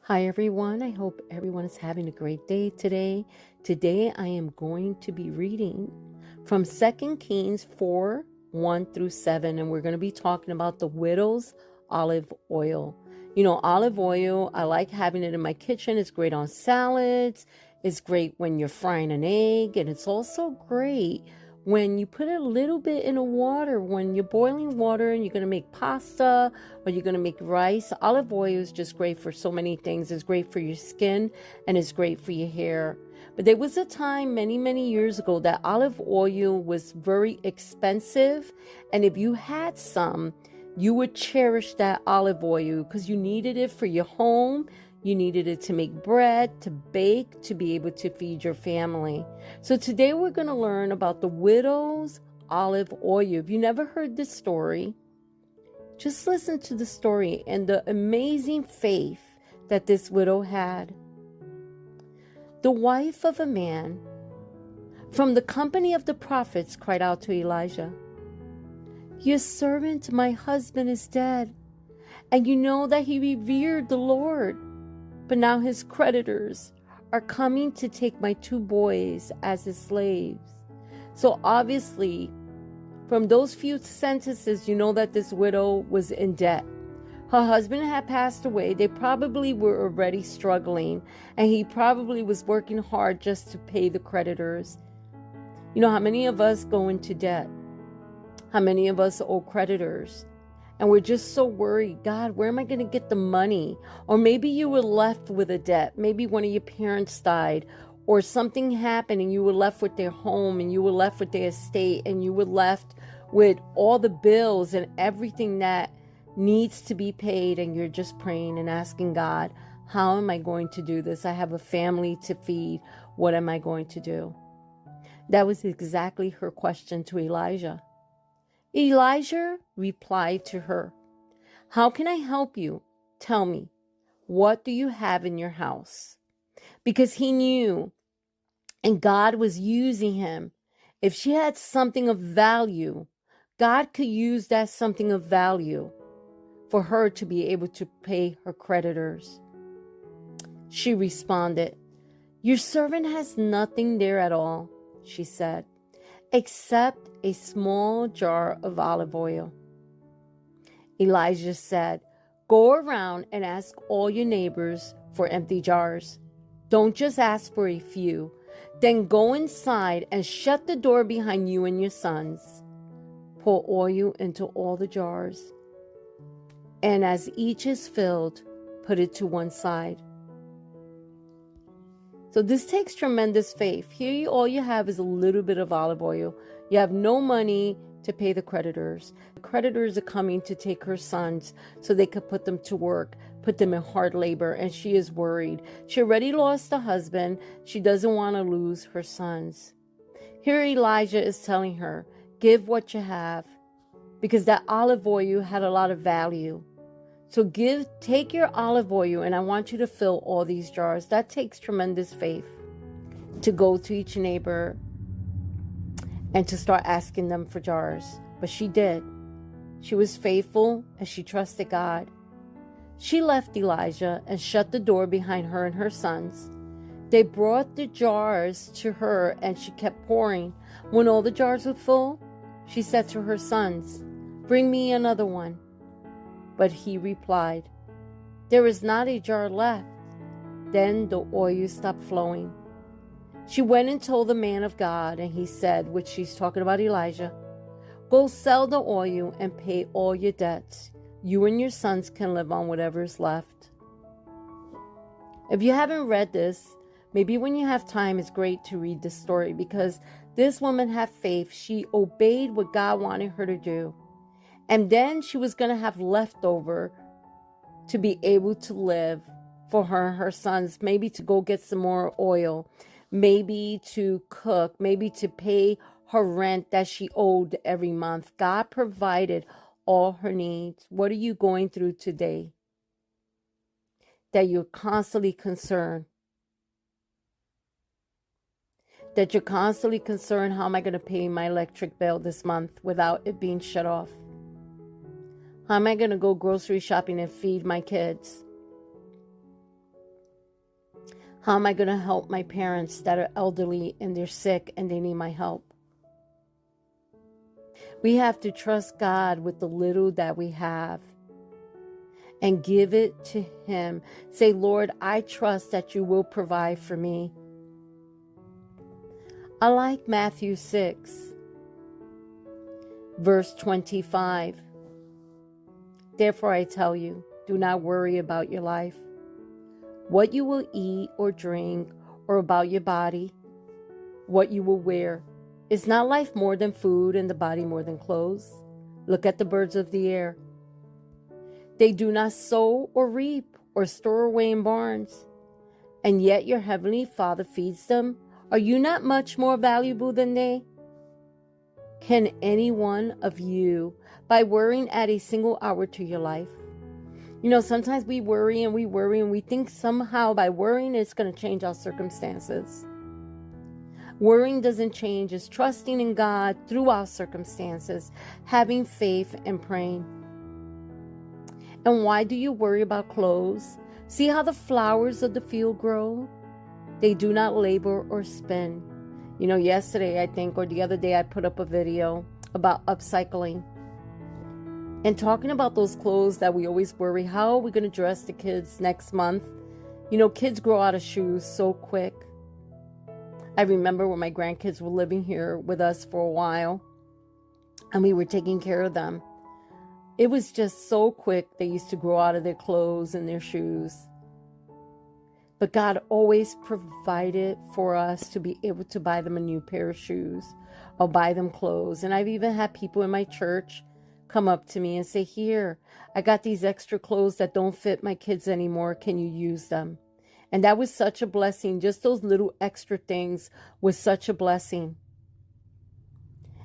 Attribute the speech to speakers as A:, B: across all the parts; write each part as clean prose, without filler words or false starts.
A: Hi everyone, I hope everyone is having a great day today. Today I am going to be reading from 2 Kings 4, 1 through 7, and we're going to be talking about the widow's olive oil. You know, olive oil, I like having it in my kitchen. It's great on salads. It's great when you're frying an egg, and it's also great when you put a little bit in the water, when you're boiling water and you're going to make pasta or you're going to make rice. Olive oil is just great for so many things. It's great for your skin and it's great for your hair. But there was a time many years ago that olive oil was very expensive. And if you had some, you would cherish that olive oil because you needed it for your home. You needed it to make bread, to bake, to be able to feed your family. So today we're going to learn about the widow's olive oil. If you never heard this story, just listen to the story and the amazing faith that this widow had. The wife of a man from the company of the prophets cried out to Elijah, "Your servant, my husband, is dead, and you know that he revered the Lord. But now his creditors are coming to take my 2 boys as his slaves." So obviously, from those few sentences, you know that this widow was in debt. Her husband had passed away. They probably were already struggling, and he probably was working hard just to pay the creditors. You know, how many of us go into debt? How many of us owe creditors? And we're just so worried, God, where am I going to get the money? Or maybe you were left with a debt. Maybe one of your parents died or something happened and you were left with their home and you were left with their estate and you were left with all the bills and everything that needs to be paid. And you're just praying and asking God, how am I going to do this? I have a family to feed. What am I going to do? That was exactly her question to Elijah. Elijah replied to her, "How can I help you? Tell me, what do you have in your house?" Because he knew, and God was using him. If she had something of value, God could use that something of value for her to be able to pay her creditors. She responded, "Your servant has nothing there at all," she said, "except a small jar of olive oil." Elijah said, "Go around and ask all your neighbors for empty jars. Don't just ask for a few. Then go inside and shut the door behind you and your sons. Pour oil into all the jars, and as each is filled, put it to one side." So this takes tremendous faith. Here, all you have is a little bit of olive oil. You have no money to pay the creditors. The creditors are coming to take her sons so they could put them to work, put them in hard labor, and she is worried. She already lost a husband. She doesn't want to lose her sons. Here Elijah is telling her, give what you have, because that olive oil had a lot of value. So take your olive oil, and I want you to fill all these jars. That takes tremendous faith to go to each neighbor and to start asking them for jars. But she did. She was faithful and she trusted God. She left Elijah and shut the door behind her and her sons. They brought the jars to her and she kept pouring. When all the jars were full, she said to her sons, "Bring me another one." But he replied, "There is not a jar left." Then the oil stopped flowing. She went and told the man of God, and he said, which she's talking about Elijah, "Go sell the oil and pay all your debts. You and your sons can live on whatever is left." If you haven't read this, maybe when you have time, it's great to read this story because this woman had faith. She obeyed what God wanted her to do. And then she was going to have leftover to be able to live for her and her sons, maybe to go get some more oil, maybe to cook, maybe to pay her rent that she owed every month. God provided all her needs. What are you going through today that you're constantly concerned? That you're constantly concerned, how am I going to pay my electric bill this month without it being shut off? How am I going to go grocery shopping and feed my kids? How am I going to help my parents that are elderly and they're sick and they need my help? We have to trust God with the little that we have and give it to Him. Say, Lord, I trust that you will provide for me. I like Matthew 6, verse 25. Therefore I tell you, do not worry about your life, what you will eat or drink, or about your body, what you will wear. Is not life more than food and the body more than clothes? Look at the birds of the air. They do not sow or reap or store away in barns, and yet your heavenly Father feeds them. Are you not much more valuable than they? Can any one of you, by worrying, add a single hour to your life? You know, sometimes we worry and we think somehow by worrying it's going to change our circumstances. Worrying doesn't change. It's trusting in God through our circumstances, having faith and praying. And why do you worry about clothes? See how the flowers of the field grow? They do not labor or spin. You know, yesterday, I think, or the other day, I put up a video about upcycling. And talking about those clothes that we always worry, how are we going to dress the kids next month? You know, kids grow out of shoes so quick. I remember when my grandkids were living here with us for a while, and we were taking care of them. It was just so quick. They used to grow out of their clothes and their shoes. But God always provided for us to be able to buy them a new pair of shoes or buy them clothes. And I've even had people in my church come up to me and say, here, I got these extra clothes that don't fit my kids anymore. Can you use them? And that was such a blessing. Just those little extra things was such a blessing.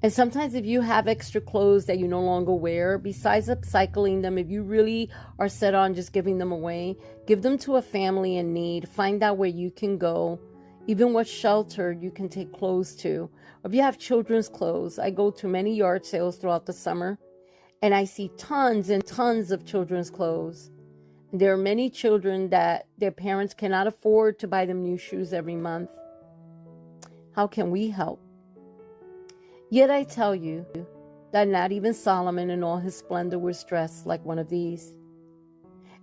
A: And sometimes if you have extra clothes that you no longer wear, besides upcycling them, if you really are set on just giving them away, give them to a family in need. Find out where you can go, even what shelter you can take clothes to. Or if you have children's clothes, I go to many yard sales throughout the summer, and I see tons and tons of children's clothes. There are many children that their parents cannot afford to buy them new shoes every month. How can we help? Yet I tell you that not even Solomon in all his splendor was dressed like one of these.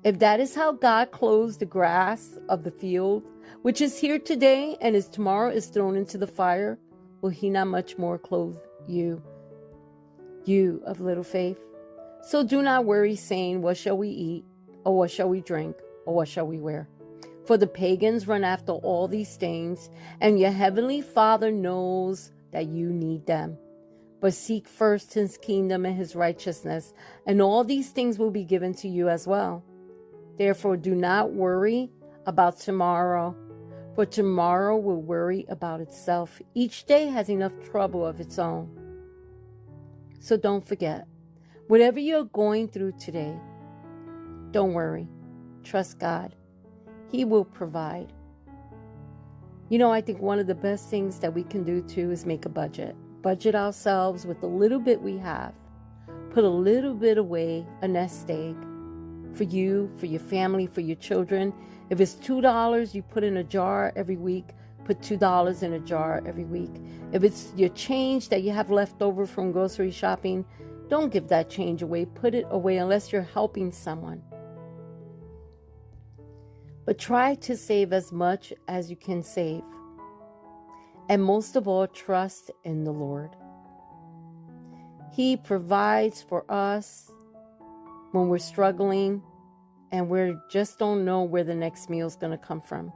A: If that is how God clothes the grass of the field, which is here today and is tomorrow is thrown into the fire, will he not much more clothe you, you of little faith? So do not worry, saying, what shall we eat? Or what shall we drink? Or what shall we wear? For the pagans run after all these things, and your heavenly Father knows that you need them. But seek first his kingdom and his righteousness, and all these things will be given to you as well. Therefore, do not worry about tomorrow, for tomorrow will worry about itself. Each day has enough trouble of its own. So don't forget, whatever you're going through today, don't worry. Trust God. He will provide. You know, I think one of the best things that we can do too is make a budget. Budget ourselves with the little bit we have. Put a little bit away, a nest egg, for you, for your family, for your children. If it's $2 you put in a jar every week, put $2 in a jar every week. If it's your change that you have left over from grocery shopping, don't give that change away. Put it away unless you're helping someone. But try to save as much as you can save. And most of all, trust in the Lord. He provides for us when we're struggling and we just don't know where the next meal is going to come from.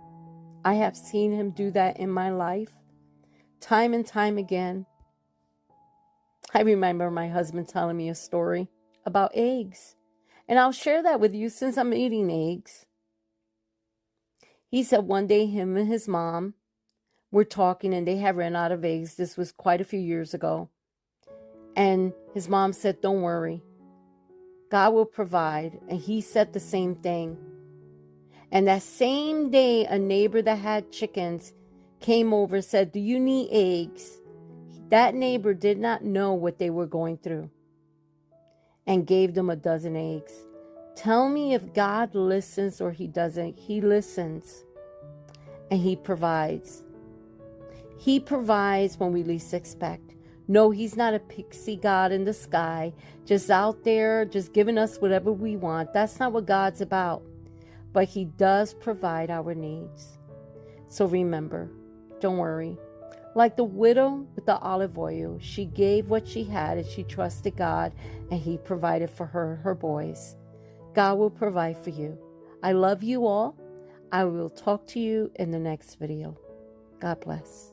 A: I have seen him do that in my life time and time again. I remember my husband telling me a story about eggs. And I'll share that with you since I'm eating eggs. He said one day him and his mom were talking and they had ran out of eggs. This was quite a few years ago. And his mom said, don't worry. God will provide. And he said the same thing. And that same day, a neighbor that had chickens came over and said, do you need eggs? That neighbor did not know what they were going through and gave them a dozen eggs. Tell me if God listens or he doesn't. He listens. and He provides. He provides when we least expect. No, He's not a pixie God in the sky, just out there, just giving us whatever we want. That's not what God's about. But He does provide our needs. So remember, don't worry. Like the widow with the olive oil, she gave what she had and she trusted God, and He provided for her and her boys. God will provide for you. I love you all. I will talk to you in the next video. God bless.